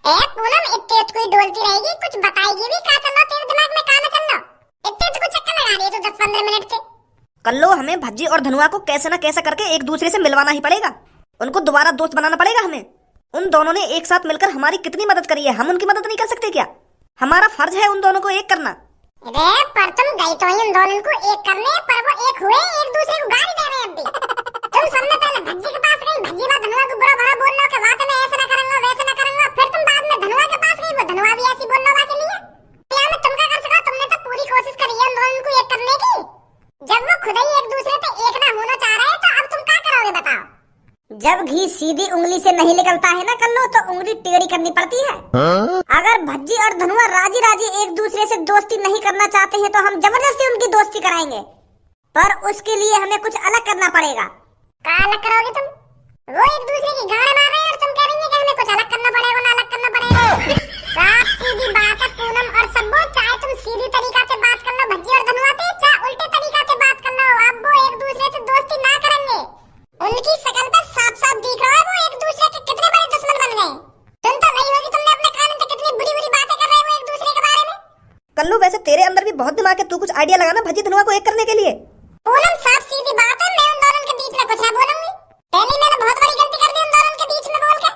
ए पूनम, इतने कोई डोलती रहेगी, कुछ बताएगी भी? कहाँ चल रहा तेरे दिमाग में, कहाँ ना चल रहा? इतने तो कुछ चक्कर लगा रही है तू 10-15 मिनट से। कल्लो हमें भज्जी और धनुआ को कैसे न कैसे करके एक दूसरे से मिलवाना ही पड़ेगा। उनको दोबारा दोस्त बनाना पड़ेगा हमें। उन दोनों ने एक साथ मिलकर हमारी कितनी मदद करी है, हम उनकी मदद नहीं कर सकते क्या? हमारा फर्ज है उन दोनों को एक करना। अरे पर तुम गई तो ही उन दोनों को एक करने, पर वो एक हुए, एक दूसरे को गाली दे रहे हैं अभी। तुम सबने पहले भज्जी के पास गई, भज्जी बात धनुआ को बुरा भला बोल लो कि वाह मैं ऐसा ना करूंगा वैसा ना करूंगा, फिर तुम बाद में धनुआ के पास गई, वो धनुआ भी ऐसी बोल लो के लिए। क्या मैं तुम क्या कर सका? तुमने तो पूरी कोशिश करी है उन दोनों को एक करने की। जब वो खुद ही एक दूसरे पे एक ना होना चाह रहे हैं तो अब तुम क्या करोगे बताओ? जब घी सीधी उंगली से नहीं निकलता है ना कल्लो, तो उंगली टेढ़ी करनी पड़ती है। अगर भज्जी और धनुआ राजी राजी एक दूसरे से दोस्ती नहीं करना चाहते हैं तो हम जबरदस्ती उनकी दोस्ती कराएंगे, पर उसके लिए हमें कुछ अलग करना पड़ेगा। क्या अलग करोगे तुम? वो एक दूसरे की गाने मार रहे हैं और तुम कह रही है कि हमें कुछ अलग करना पड़ेगा ना अलग करना पड़ेगा। साफ सीधी बात है पूनम और सब्बो, चाहे तुम सीधी तरीका से बात कर लो भज्जी और धनुआ से, चाहे उल्टे तरीका से बात कर लो, अब वो एक दूसरे से दोस्ती ना करेंगे। उनकी शकल पे साफ साफ दिख रहा है वो एक दूसरे के कितने बड़े दुश्मन बन गए। तुम तो नहीं होगी, तुमने अपने कान से कितनी बुरी बुरी बातें कर रहे हो एक दूसरे के बारे में। कल्लू वैसे तेरे अंदर भी बहुत दिमाग है, तू कुछ आइडिया लगाना भज्जी धनुआ को एक करने के लिए। पूनम साफ सीधी बात है, मैं उन दोनों के बीच में कुछ ना बोलूंगी। पहले मैंने बहुत बड़ी गलती कर दी उन दोनों के बीच में बोल के।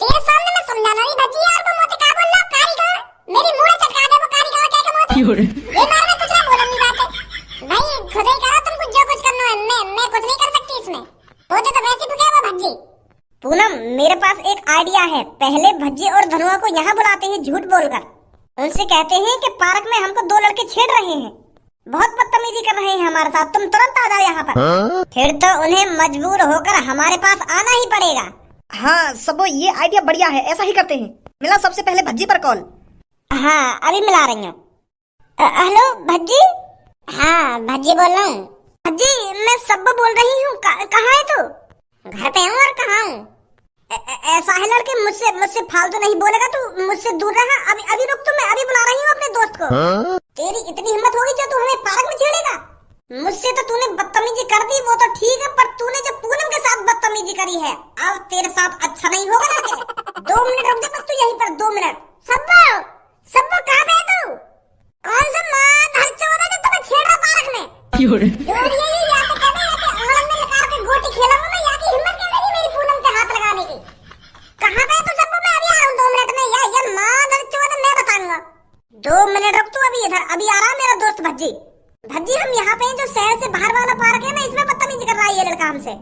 तेरे सामने मैं समझाना नहीं भज्जी यार, वो मोते का बोल रहा कारीगर, मेरी मुंह चटका दे वो कारीगर कह के मोते। ये मार में कुछ ना बोलूंगी बातें भाई, खुद ही करो तुम कुछ जो कुछ करना है, मैं कुछ नहीं कर सकती इसमें। होते तो वैसे भी क्या वो भज्जी। पूनम मेरे पास एक आइडिया है, पहले भज्जी और धनुआ को यहाँ बुलाते हैं झूठ बोलकर, उनसे कहते हैं कि पार्क में हमको दो लड़के छेड़ रहे हैं, बहुत बदतमीजी कर रहे हैं हमारे साथ, तुम तुरंत आ जाओ यहाँ पर। फिर तो उन्हें मजबूर होकर हमारे पास आना ही पड़ेगा। हाँ सबो, ये आइडिया बढ़िया है, ऐसा ही करते हैं। मिला सबसे पहले भज्जी पर कॉल। हाँ अभी मिला रही हूँ। हेलो भज्जी। हाँ भज्जी बोल रहा हूँ। भज्जी मैं सब्बो बोल रही हूँ, कहाँ है तू? घर पे हूँ। और कहाँ हूँ? ऐसा है लड़के, मुझसे फालतू नहीं बोलेगा तू, मुझसे दूर रहा। अभी रुक, तो मैं अभी बुला रही हूँ अपने दोस्त को। तेरी इतनी हिम्मत होगी जो तू हमें पार्क में छेड़ेगा? मुझसे तो तूने बदतमीजी कर दी वो तो ठीक है, पर तूने जो पूनम के साथ बदतमीजी करी है, अब तेरे साथ अच्छा नहीं होगा लड़के। 2 मिनट रुक जा बस तू यहीं पर, 2 मिनट। सब्बो सब्बो कहाँ पे है तू? कौन सा माँ धर चोर है जो तुम्हें छेड़ रहा पार्क में? जो ये या तो कहते हैं कि आंगन में लगा के गोटी खेलूंगा मैं, या की हिम्मत कैसे मेरी पूनम पे हाथ लगाने की? कहाँ पे है तू सब्बो? मैं अभी आ रहा हूँ 2 मिनट में। या माँ धर चोर मैं बताऊंगा। 2 मिनट रुक तू, अभी इधर अभी आ रहा है मेरा दोस्त भज्जी। भज्जी हम यहाँ पे हैं, जो शहर से बाहर वाला पार्क है ना, इसमें बदतमीजी कर रहा है ये लड़का हमसे।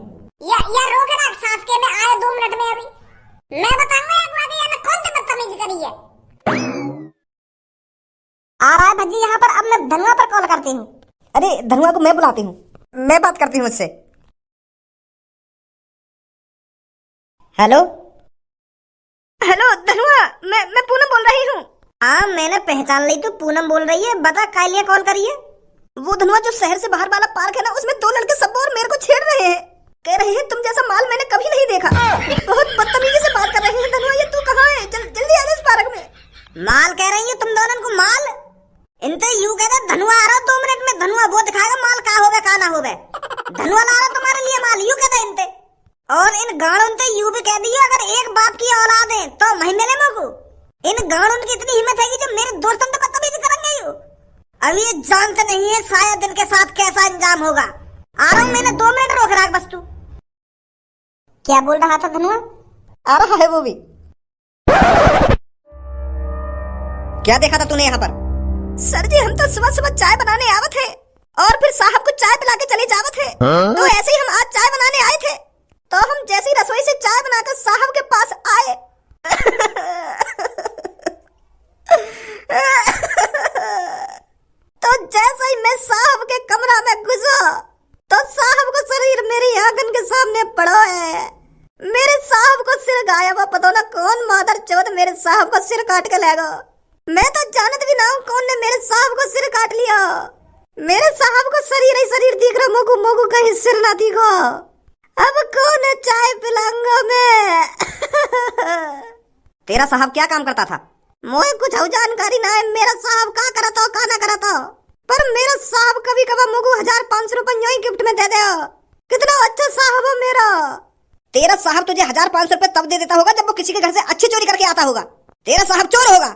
या रोक रहा सांस के, मैं आया 2 मिनट में अभी। मैं बताऊंगा एक बात, या कौन सी बदतमीजी करी है। आ रहा है भज्जी यहाँ पर, अब मैं धनुआ पर कॉल करती हूँ। अरे धनुआ को मैं बुलाती हूँ, मैं बात करती हूँ उससे। हेलो हेलो धनुआ, मैं पूनम बोल रही हूँ। हाँ मैंने पहचान ली, तू पूनम बोल रही है, बता काय लिए कॉल करी है? वो धनुआ जो शहर से बाहर वाला पार्क है ना, उसमें 2 लड़के सब और मेरे को छेड़ रहे हैं। कह रहे हैं तुम जैसा माल मैंने कभी नहीं देखा। बहुत बदतमीजी से बात कर रहे हैं। धनुआ ये तू कहाँ है? जल्दी आ जा इस पार्क में। माल कह रही है तुम दोनों को? माल इनते यू कहते धनुआ आ रहा 2 मिनट में, धनुआ वो दिखाएगा माल का होवे का ना होवे। धनुआ ला रहा तुम्हारे लिए माल, यू कहते इनते। और इन गाड़ों ते यू भी कह दियो अगर एक बाप की औलाद है तो मही मिले मोको। इन गाड़ों की इतनी हिम्मत है कि जो मेरे दोस्तों तो बदतमीजी करेंगे यू। अब ये जानते नहीं है शायद इनके साथ कैसा अंजाम होगा। आ रहा हूँ, मैंने 2 मिनट रोक रहा है बस। तू क्या बोल रहा था धनुआ? आ रहा है वो भी। क्या देखा था तूने यहाँ पर? सर जी हम तो सुबह सुबह चाय बनाने आवत है और फिर साहब को चाय पिला के चले जावत है। तो ऐसे ही हम आज चाय बनाने आए थे, तो हम जैसे ही रसोई से चाय बनाकर साहब के पास आए तो जैसे ही मैं साहब के कमरा में घुसा तो साहब का शरीर मेरी आंगन के सामने पड़ा है। मेरे साहब को सिर गायब है, पता ना कौन मादर चौथ मेरे साहब को सिर काट के लेगा। मैं तो जानत भी ना हूँ कौन ने मेरे साहब को सिर काट लिया। मेरे साहब को शरीर ही शरीर दिख रहा, मोगू मोगू कहीं सिर ना दिखो। अब कौन है चाय पिलाऊंगा मैं। तेरा साहब क्या काम करता था? मुझे कुछ जानकारी ना है मेरा साहब का करता का ना करता, पर मेरा साहब कभी कभी मुझे 1500 रुपए यूं ही गिफ्ट में दे दे। कितना अच्छा साहब है मेरा। तेरा साहब तुझे 1500 रुपए तब दे देता होगा जब वो किसी के घर से अच्छी चोरी करके आता होगा। तेरा साहब चोर होगा।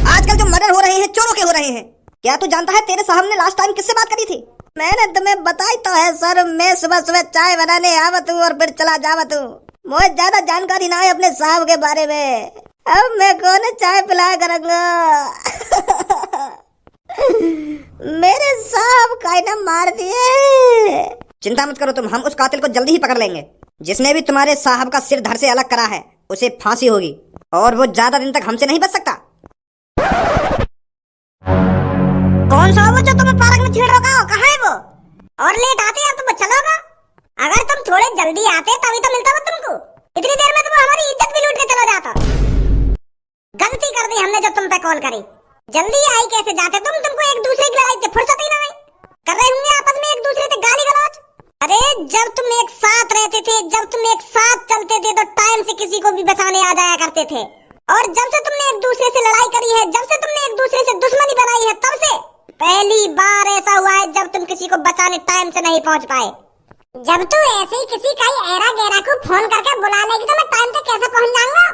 आजकल जो मर्डर हो रहे हैं चोरों के हो रहे हैं। क्या तू जानता है तेरे साहब ने लास्ट टाइम किससे बात करी थी? मैंने तुम्हें बताई तो है सर, मैं सुबह सुबह चाय बनाने आवत हूँ और फिर चला जावत हूँ। मुझे ज्यादा जानकारी ना है अपने साहब के बारे में। अब मैं कौन चाय पिलाया करूँगा। मेरे साहब कायना मार दिए। चिंता मत करो तुम, हम उस कातिल को जल्दी ही पकड़ लेंगे। जिसने भी तुम्हारे साहब का सिर धड़ से अलग करा है उसे फांसी होगी और वो ज्यादा दिन तक हमसे नहीं बच सकता। कौन सा वो जो तुम्हें पार्क में छेड़ रखा हो? कहाँ है वो? और लेट आते हैं तुम चलोगा? अगर तुम थोड़े जल्दी आते तभी तो मिलता वो तुमको। इतनी देर में तुम हमारी इज्जत भी लूट के चला जाता। गलती कर दी हमने जो तुम पे कॉल करी। जल्दी आई कैसे जाते तुमको एक दूसरे की लड़ाई से फुर्सत ही ना नहीं। कर रहे होंगे आपस में एक दूसरे से गाली गलौज। अरे जब तुम एक साथ रहते थे, जब तुम एक साथ चलते थे तो टाइम से किसी को भी बचाने आ जाया करते थे। और जब से तुमने एक दूसरे से लड़ाई करी है, जब से तुमने एक दूसरे से दुश्मनी बनाई है, तब से पहली बार ऐसा हुआ है जब तुम किसी को बचाने टाइम से नहीं पहुंच पाए। जब तू ऐसे ही किसी का एरा गैरा को फोन करके बुला लेगी तो मैं टाइम पे कैसे पहुंच जाऊंगा?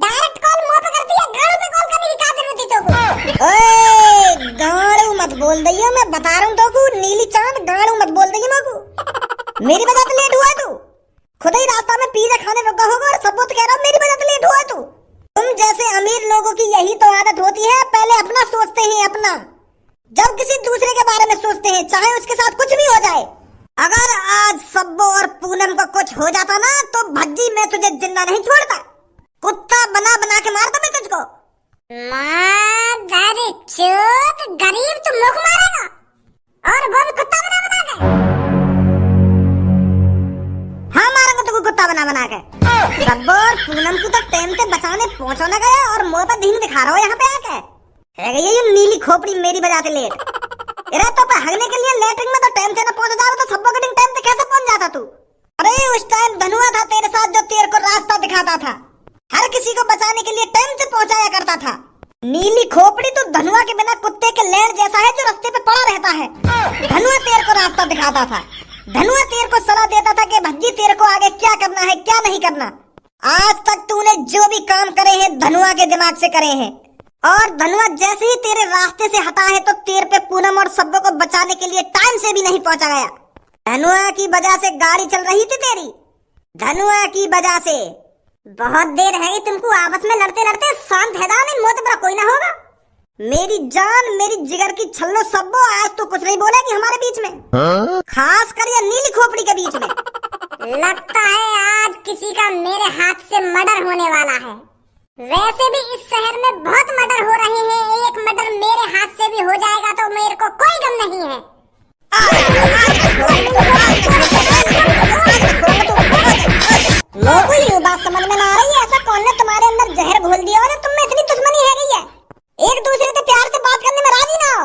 डायरेक्ट कॉल मुंह पे करती है, गाड़ू पे कॉल करने की क्या जरूरत थी तुमको? ओए गाड़ू मत बोल दइयो, मैं बता रहा हूं तुमको। नीली चांद गाड़ू मत बोल दइयो मेरे को। मेरी वजह से लेट हुआ तू। खुद ही रास्ता में पिज्जा खाने रुका होगा और सबूत कह रहा हूं मेरी वजह से लेट हुआ तू। तुम जैसे अमीर लोगों की यही तो आदत होती है, पहले अपना सोचते हैं अपना, जब किसी दूसरे के बारे में सोचते हैं चाहे उसके साथ कुछ भी हो जाए। अगर आज सब्बो और पूनम को कुछ हो जाता ना तो भज्जी मैं तुझे जिंदा नहीं छोड़ता। कुत्ता बना बना के मारता मैं तुझको। मादर चोद, गरीब तू मुख मारेगा और वो भी कुत्ता बना बना के। हाँ मारूंगा तुझको कुत्ता बना बना के। सब्बो और पूनम को तो टाइम से बचाने पहुंचा ना गया और मुंह पर धीन दिखा रहा हो यहाँ पे आके। है गई ये नीली खोपड़ी मेरी वजह से लेट। इधर तो हगने के लिए लेटरिन में तो टाइम से ना पहुंच जाओ तो सब्बो के दिन टाइम से कैसे पहुंच जाता तू? अरे उस टाइम धनुआ था तेरे साथ जो तेरे को रास्ता दिखाता था, हर किसी को बचाने के लिए टाइम से पहुंचाया करता था। नीली खोपड़ी तो धनुआ के बिना कुत्ते के लेड़ जैसा है जो रास्ते पे पड़ा रहता है। धनुआ तेरे को रास्ता दिखाता था, धनुआ तेरे को सलाह देता था कि भज्जी तेरे को आगे क्या करना है क्या नहीं करना। आज तक तूने जो भी काम करे हैं धनुआ के दिमाग से करे हैं और धनुआ जैसे ही तेरे रास्ते से हटा है तो तेरे पे पूनम और सब्बो को बचाने के लिए टाइम से भी नहीं पहुंचा गया। धनुआ की वजह से गाड़ी चल रही थी तेरी, धनुआ की वजह से। बहुत देर है तुमको आपस में लड़ते लड़ते, शांत है नहीं मोत बड़ा कोई ना होगा। मेरी जान मेरी जिगर की छल्लो सब्बो, आज तो कुछ नहीं बोलेगी हमारे बीच में, खास कर ये नीली खोपड़ी के बीच में। लगता है आज किसी का मेरे हाथ से मर्डर होने वाला है। वैसे भी इस शहर में बहुत मर्डर हो रहे हैं, एक मर्डर मेरे हाथ से भी हो जाएगा तो मेरे को कोई गम नहीं है। लोगों ये बात समझ में ना आ रही है, ऐसा कौन ने तुम्हारे अंदर जहर घोल दिया और तुम में इतनी दुश्मनी है गई है? एक दूसरे से प्यार से बात करने में राजी ना हो।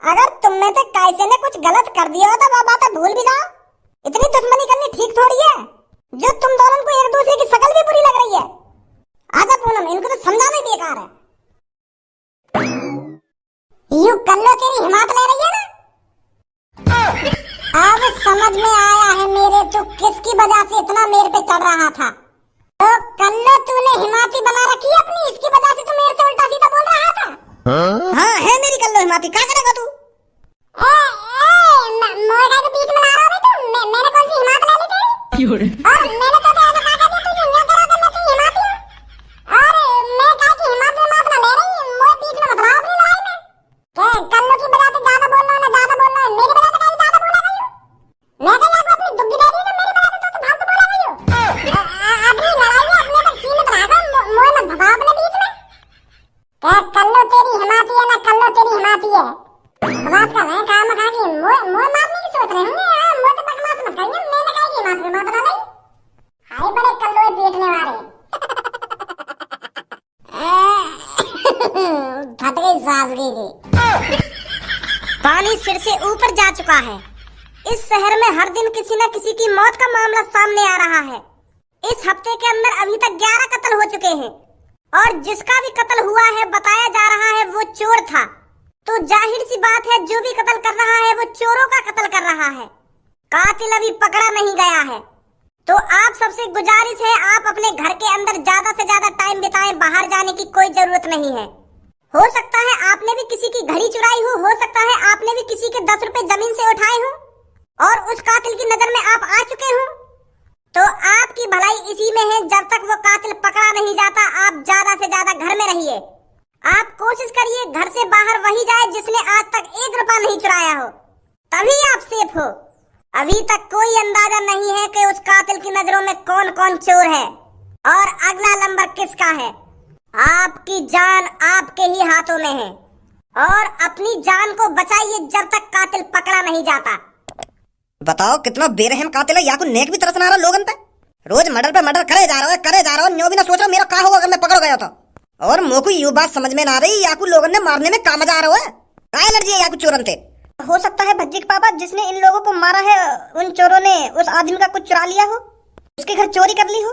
अगर तुम में से कैसे ने कुछ गलत कर दिया हो तो वो बात भूल भी जाओ। इतनी दुश्मनी करनी ठीक थोड़ी है जो तुम दोनों को एक दूसरे की शकल भी बुरी लग रही है। आजा पूनम, इनको तो समझाना ही बेकार है। यूं कर लो, तेरी हिम्मत ले रही है ना। अब समझ में आया है मेरे तू किसकी वजह से इतना मेरे पे चढ़ रहा था। तो कल्लो तूने हिमाती बना रखी है अपनी, इसकी वजह से तू मेरे से उल्टा सीधा बोल रहा था। हाँ है मेरी कल्लो हिमाती, क्या करेगा तू? मोड़ा के बीच में ला रहा है तू। मैंने कौन सी हिम्मत ले ली तेरी? और मैंने तो ऐसा कहा था तू यूं करो तो मैं तेरी हिम्मत हूं। और मैं कहा कि हिम्मत ना ले रही, मोए बीच में मत लाओ अपनी लड़ाई में। कल्लो की वजह से ज्यादा बोल रहा है, ज्यादा बोल रहा है, मेरी वजह से कहीं ज्यादा बोला गई हो। मैं कहा आपको अपनी दुग्गी दे दी ना, मेरी वजह से तो फालतू बोला गई हो। अपनी लड़ाई में अपने तक सीमित रखा, मोए मत भगाओ अपने बीच में। कल्लो तेरी हिम्मती है ना, कल्लो तेरी हिम्मती है। बात कर रहे हैं काम खा के मोए मारने की सोच रहे होंगे। मोए तो बकवास मत करिए, मैंने कहा कि हिम्मत में मत लड़ाई। हाय बड़े कल्लो पीटने वाले। फट गई सासगी की। पानी सिर से ऊपर जा चुका है। इस शहर में हर दिन किसी न किसी की मौत का मामला सामने आ रहा है। इस हफ्ते के अंदर अभी तक 11 कत्ल हो चुके हैं और जिसका भी कत्ल हुआ है बताया जा रहा है वो चोर था। तो जाहिर सी बात है जो भी कत्ल कर रहा है वो चोरों का कत्ल कर रहा है। कातिल अभी पकड़ा नहीं गया है। तो आप सबसे गुजारिश है, आप अपने घर के अंदर ज्यादा से ज्यादा टाइम बिताएं, बाहर जाने की कोई जरूरत नहीं है। हो सकता है आपने भी किसी की घड़ी चुराई हो सकता है आपने भी किसी के 10 रुपए जमीन से उठाए हो और उस कातिल की नजर में आप आ चुके हो। तो आपकी भलाई इसी में है, जब तक वो कातिल पकड़ा नहीं जाता आप ज्यादा से ज्यादा घर में रहिए। आप कोशिश करिए घर से बाहर वही जाए जिसने आज तक 1 रुपया नहीं चुराया हो, तभी आप सेफ हो। अभी तक कोई अंदाजा नहीं है कि उस कातिल की नजरों में कौन कौन चोर है और अगला नंबर किसका है। आपकी जान आपके ही हाथों में है और अपनी जान को बचाइए जब तक कातिल पकड़ा नहीं जाता। बताओ कितना बेरहम कातिल है, या को नेक भी तरस ना रहा लोगन पे। रोज मर्डर पे मर्डर करे जा रहा हो, न्यो भी ना सोच रहा मेरा क्या होगा अगर मैं पकड़ गया तो। और मोको यूं बात समझ में ना रही, याकू लोगन ने मारने में काम जा रहा है, क्या एलर्जी है याकू चोरन थे। हो सकता है भज्जी के पापा जिसने इन लोगों को मारा है उन चोरों ने उस आदमी का कुछ चुरा लिया हो, उसके घर चोरी कर ली हो।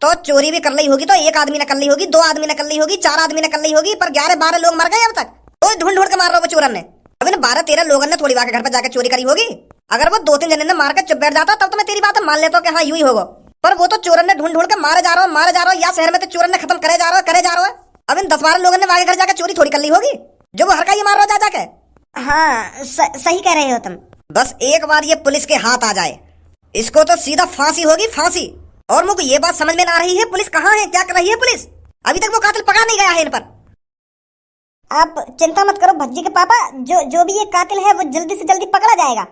तो चोरी भी कर ली होगी तो एक आदमी ने कर ली होगी, 2 आदमी ने कर ली होगी, 4 आदमी ने कर ली होगी, पर 11-12 लोग मर गए अब तक। तो ढूंढ ढूंढ के मार रहा हो चोरन ने। अब इन 12-13 लोगों ने थोड़ी वाके घर पर जाकर चोरी करी होगी। अगर वो 2-3 जने ने मार के चुप बैठ जाता तब तो मैं तेरी बात मान लेता कि हाँ यूं ही होगा, पर वो तो चोरन ने ढूंढ ढूंढ के मारे जा रहा हो, या शहर में तो चोरन ने खत्म करे जा रहा है। अब इन 10-12 लोगों ने वाके घर जाकर चोरी थोड़ी कर ली होगी जो वो हर का ही मार रहा हो जाके। हाँ सही कह रहे हो तुम। बस एक बार ये पुलिस के हाथ आ जाए, इसको तो सीधा फांसी होगी, फांसी। और मुझे ये बात समझ में ना रही है पुलिस कहाँ है, क्या कर रही है पुलिस। अभी तक वो कातिल पकड़ा नहीं गया है इन पर। आप चिंता मत करो भज्जी के पापा, जो भी ये कातिल है वो जल्दी से जल्दी पकड़ा जाएगा।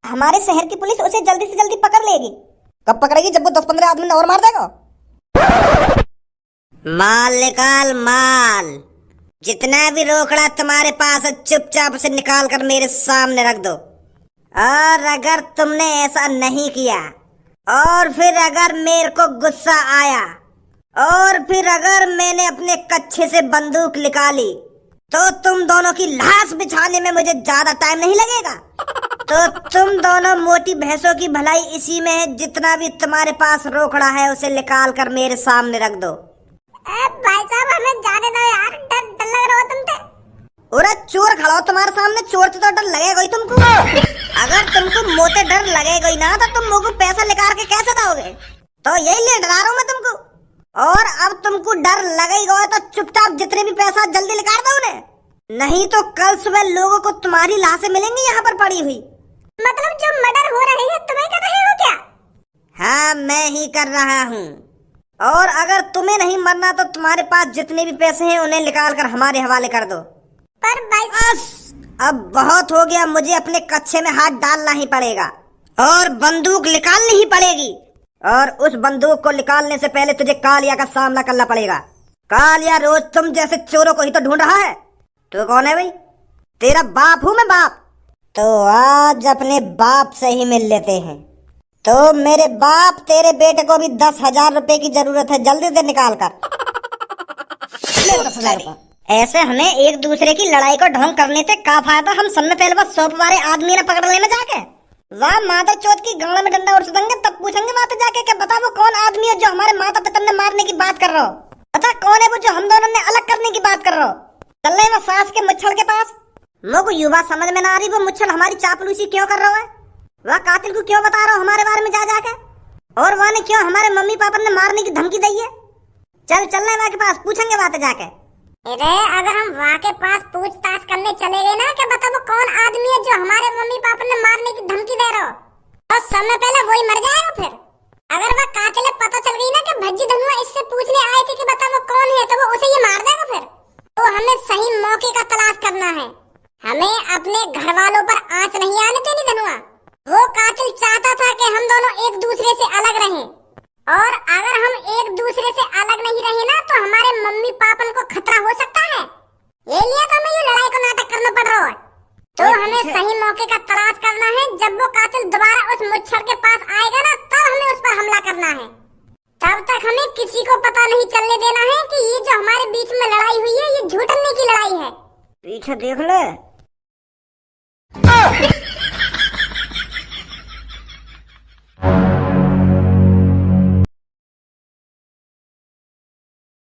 हमारे शहर की पुलिस उसे जल्दी से जल्दी पकड़ लेगी। कब पकड़ेगी, जब वो 10-15 आदमी ने और मार देगा। माल निकाल, माल जितना भी रोकड़ा तुम्हारे पास है चुपचाप से निकाल कर मेरे सामने रख दो। और अगर तुमने ऐसा नहीं किया और फिर अगर मेरे को गुस्सा आया और फिर अगर मैंने अपने कच्छे से बंदूक निकाली तो तुम दोनों की लाश बिछाने में मुझे ज्यादा टाइम नहीं लगेगा। तो तुम दोनों मोटी भैंसों की भलाई इसी में है, जितना भी तुम्हारे पास रोकड़ा है उसे निकाल कर मेरे सामने रख दो। भाई साहब हमें जाने दो यार, डर लग रहा हो तुमसे। अरे चोर खड़ा हो तुम्हारे सामने, चोर से तो डर लगेगा ही तुमको। अगर तुमको मोटे डर लगेगा ही ना तो तुम मुझको पैसा निकाल के कैसे दोगे। तो यही लिए डरा रहा हूँ मैं तुमको। और अब तुमको डर लगेगा तो चुपचाप जितने भी पैसा जल्दी निकाल दो उन्हें, नहीं तो कल सुबह लोगों को तुम्हारी लाशें मिलेंगी यहाँ पर पड़ी हुई। मतलब जो मर्डर हो रहे हैं तुम्हें कर रहे हो क्या? हाँ मैं ही कर रहा हूँ। और अगर तुम्हें नहीं मरना तो तुम्हारे पास जितने भी पैसे हैं उन्हें निकाल कर हमारे हवाले कर दो। पर भाई बस अब बहुत हो गया, मुझे अपने कच्छे में हाथ डालना ही पड़ेगा और बंदूक निकालनी ही पड़ेगी। और उस बंदूक को निकालने से पहले तुझे कालिया का सामना करना पड़ेगा। कालिया रोज तुम जैसे चोरों को ही तो ढूंढ रहा है। तू कौन है भाई? तेरा बाप हूँ मैं, बाप। तो आज अपने बाप से ही मिल लेते हैं। तो मेरे बाप तेरे बेटे को भी 10,000 रुपए की जरूरत है, जल्दी से निकाल कर। 10,000 रुपए। ऐसे हमें एक दूसरे की लड़ाई को ढोंग करने से क्या फायदा, हम सब में पहले बस 100 वाले आदमी ने पकड़ लेना जाके। वाह माता चौथ की गांव में डंडा उड़ देंगे, तब पूछेंगे वहां जाके कि बता वो कौन आदमी है जो हमारे माता पिता ने मारने की बात कर रहा हो, बता कौन है वो जो हम दोनों ने अलग करने की बात कर रहा हो। चल रहे वो सास के मुच्छल के पास। मुझको युवा समझ में ना आ रही वो मुच्छल हमारी चापलूसी क्यों कर रहा है, वह कातिल को क्यों बता रहा हो हमारे बारे में जा जाके, और वह ने क्यों हमारे मम्मी पापा ने मारने की धमकी दी है। चल रहे वहाँ के पास, पूछेंगे बातें जाके। अरे अगर हम वहाँ के पास पूछताछ करने चले गए ना कि बता वो कौन आदमी है जो हमारे मम्मी पापा ने मारने की धमकी दे रहा हो, तो समय पहले वही मर जाएगा। फिर अगर वह कातिल पता चल गई ना कि भज्जी धनुआ इससे पूछने आए थे कि बता वो कौन है, तो वो उसे ये मार देगा। फिर तो हमें सही मौके का तलाश करना है, हमें अपने घर वालों पर आंच नहीं आने देनी। धनुआ वो कातिल चाहता था कि हम दोनों एक दूसरे से अलग रहें, और अगर हम एक दूसरे से अलग नहीं रहे ना तो हमारे मम्मी पापा को खतरा हो सकता है। ये लिए तो हमें ये लड़ाई को नाटक करना पड़ रहा है। तो हमें सही मौके का तलाश करना है, जब वो कातिल दोबारा उस मुच्छर के पास आएगा ना तब हमें उस पर हमला करना है। तब तक हमें किसी को पता नहीं चलने देना है कि ये जो हमारे बीच में लड़ाई हुई है ये झूठने की लड़ाई है। पीछे देख ले।